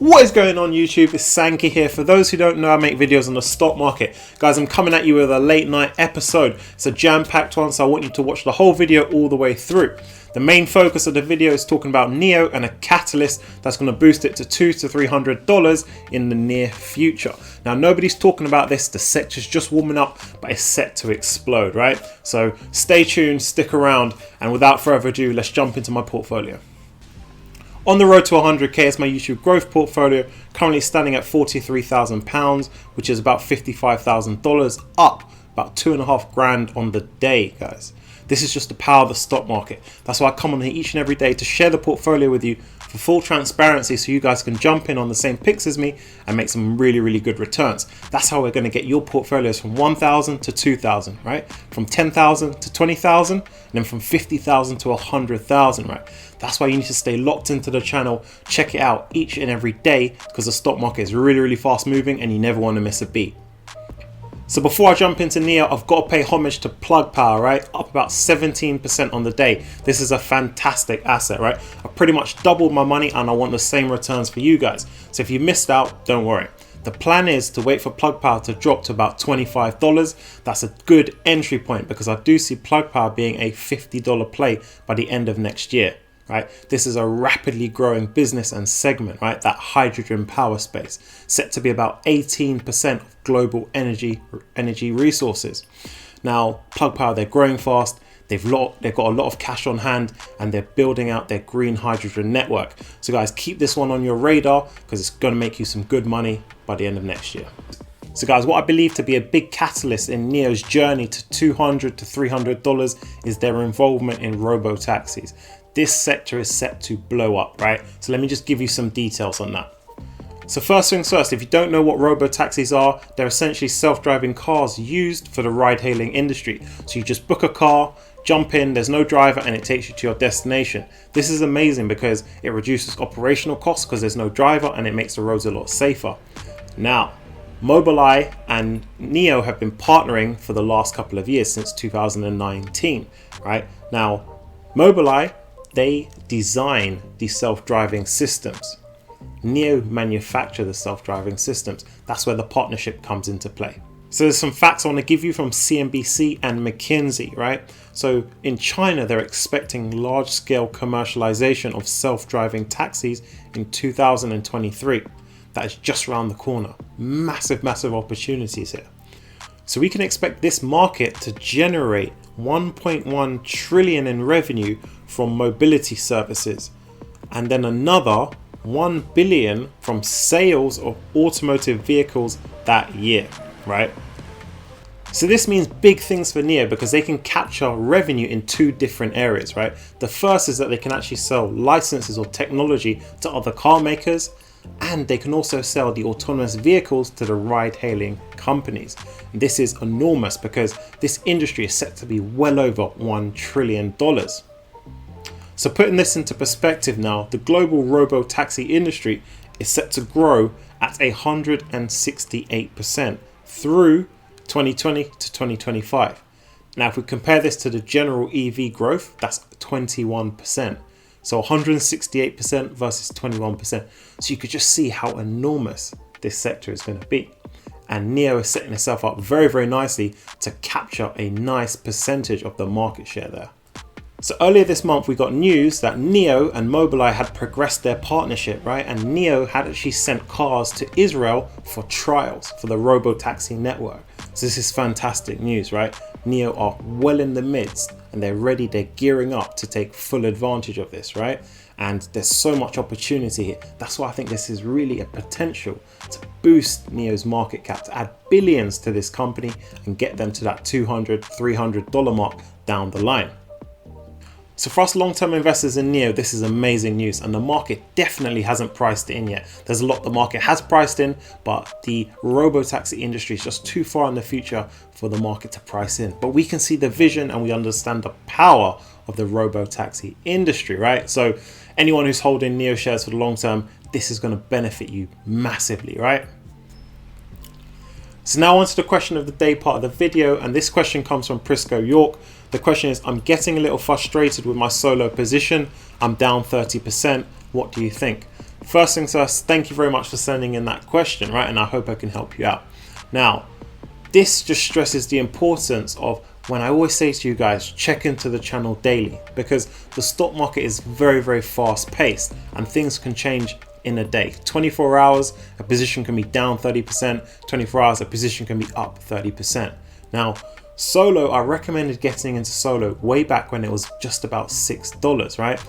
What is going on YouTube? It's Sankey here. For those who don't know, I make videos on the stock market. Guys, I'm coming at you with a late night episode. It's a jam-packed one, so I want you to watch the whole video all the way through. The main focus of the video is talking about NIO and a catalyst that's going to boost it to $200 to $300 in the near future. Now, nobody's talking about this. The sector's just warming up, but it's set to explode, right? So stay tuned, stick around, and without further ado, let's jump into my portfolio. On the road to 100k is my YouTube growth portfolio, currently standing at £43,000, which is about $55,000, up about 2.5 grand on the day, guys. This is just the power of the stock market. That's why I come on here each and every day to share the portfolio with you for full transparency, so you guys can jump in on the same picks as me and make some really good returns. That's how we're going to get your portfolios from 1,000 to 2,000, right? From 10,000 to 20,000, and then from 50,000 to 100,000, right? That's why you need to stay locked into the channel. Check it out each and every day, because the stock market is really fast moving and you never want to miss a beat. So before I jump into NIO, I've got to pay homage to Plug Power, right? Up about 17% on the day. This is a fantastic asset, right? I pretty much doubled my money and I want the same returns for you guys. So if you missed out, don't worry. The plan is to wait for Plug Power to drop to about $25. That's a good entry point, because I do see Plug Power being a $50 play by the end of next year. Right, this is a rapidly growing business and segment, right? That hydrogen power space, set to be about 18% of global energy resources. Now, Plug Power, they're growing fast. They've got a lot of cash on hand, and they're building out their green hydrogen network. So guys, keep this one on your radar, because it's going to make you some good money by the end of next year. So guys, what I believe to be a big catalyst in NIO's journey to $200 to $300 is their involvement in robo-taxis. This sector is set to blow up, right? So let me just give you some details on that. So first things first, if you don't know what robo-taxis are, they're essentially self-driving cars used for the ride-hailing industry. So you just book a car, jump in, there's no driver, and it takes you to your destination. This is amazing because it reduces operational costs because there's no driver, and it makes the roads a lot safer. Now, Mobileye and NIO have been partnering for the last couple of years, since 2019, right? Now, Mobileye, they design the self-driving systems. NIO manufacture the self-driving systems. That's where the partnership comes into play. So there's some facts I want to give you from CNBC and McKinsey, right? So in China, they're expecting large-scale commercialization of self-driving taxis in 2023. That is just around the corner. Massive opportunities here. So we can expect this market to generate 1.1 trillion in revenue from mobility services, and then another 1 billion from sales of automotive vehicles that year, right? So this means big things for NIO, because they can capture revenue in two different areas, right? The first is that they can actually sell licenses or technology to other car makers, and they can also sell the autonomous vehicles to the ride-hailing companies. And this is enormous, because this industry is set to be well over $1 trillion. So putting this into perspective now, the global robo-taxi industry is set to grow at 168% through 2020 to 2025. Now, if we compare this to the general EV growth, that's 21%. So 168% versus 21%. So you could just see how enormous this sector is going to be. And NIO is setting itself up very nicely to capture a nice percentage of the market share there. So earlier this month, we got news that NIO and Mobileye had progressed their partnership, right? And NIO had actually sent cars to Israel for trials for the robo-taxi network. So this is fantastic news, right? NIO are well in the midst, and they're ready, they're gearing up to take full advantage of this, right? And there's so much opportunity here. That's why I think this is really a potential to boost NIO's market cap, to add billions to this company and get them to that $200, $300 mark down the line. So for us long-term investors in NIO, this is amazing news, and the market definitely hasn't priced it in yet. There's a lot the market has priced in, but the robo-taxi industry is just too far in the future for the market to price in. But we can see the vision and we understand the power of the robo-taxi industry, right? So anyone who's holding NIO shares for the long term, this is going to benefit you massively, right? So now on to the question of the day part of the video, and this question comes from Prisco York. The question is, I'm getting a little frustrated with my solo position. I'm down 30%. What do you think? first things first, thank you very much for sending in that question, right? And I hope I can help you out. Now, this just stresses the importance of when I always say to you guys, check into the channel daily, because the stock market is very, very fast paced and things can change in a day. 24 hours, a position can be down 30%, 24 hours, a position can be up 30%. Now, solo, I recommended getting into solo way back when it was just about $6, right?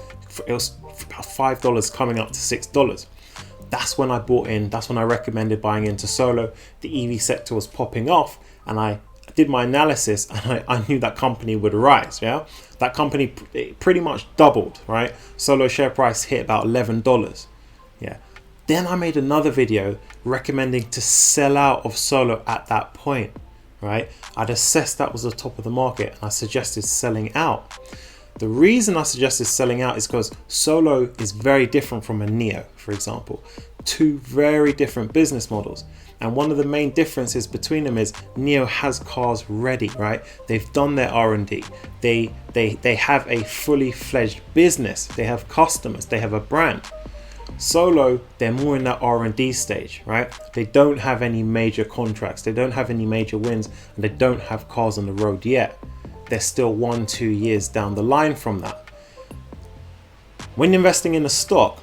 It was about $5 coming up to $6. That's when I bought in, that's when I recommended buying into solo. The EV sector was popping off and I did my analysis and I knew that company would rise, yeah? That company pretty much doubled, right? Solo share price hit about $11, yeah. Then I made another video recommending to sell out of solo at that point, right? I'd assessed that was the top of the market and I suggested selling out. The reason I suggested selling out is because solo is very different from a NIO, for example. Two very different business models. And one of the main differences between them is NIO has cars ready, right? They've done their R&D. They have a fully fledged business. They have customers. They have a brand. Solo, they're more in that R&D stage, right? They don't have any major contracts. They don't have any major wins and they don't have cars on the road yet. They're still 1-2 years down the line from that. When investing in a stock,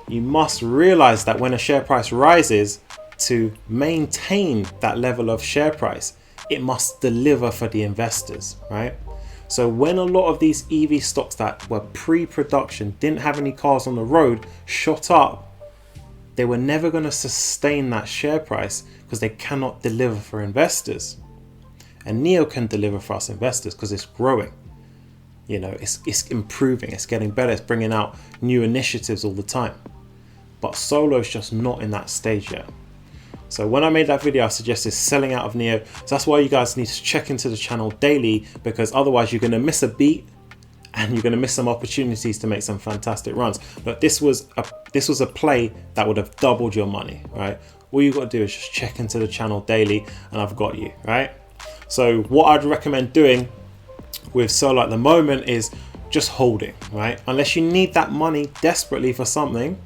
you must realize that when a share price rises, to maintain that level of share price, it must deliver for the investors, right? So when a lot of these EV stocks that were pre-production, didn't have any cars on the road, shot up, they were never going to sustain that share price because they cannot deliver for investors. And NIO can deliver for us investors because it's growing. You know, it's improving, it's getting better, it's bringing out new initiatives all the time. But solo is just not in that stage yet. So when I made that video, I suggested selling out of NIO. So that's why you guys need to check into the channel daily, because otherwise you're going to miss a beat and you're going to miss some opportunities to make some fantastic runs. But this was a play that would have doubled your money, right? All you got to do is just check into the channel daily and I've got you, right? So what I'd recommend doing with solo at the moment is just holding, right? Unless you need that money desperately for something,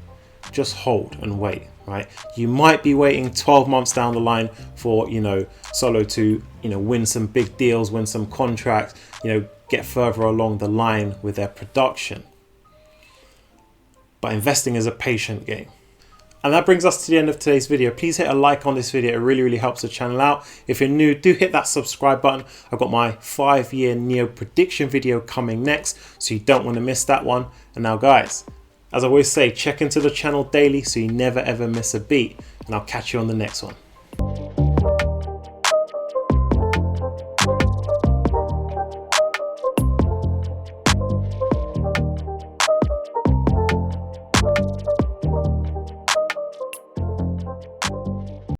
just hold and wait, right? You might be waiting 12 months down the line for, you know, solo to, you know, win some big deals, win some contracts, you know, get further along the line with their production. But investing is a patient game. And that brings us to the end of today's video. Please hit a like on this video. It really, really helps the channel out. If you're new, do hit that subscribe button. I've got my 5-year NIO prediction video coming next, so you don't want to miss that one. And now guys, as I always say, check into the channel daily so you never ever miss a beat. And I'll catch you on the next one.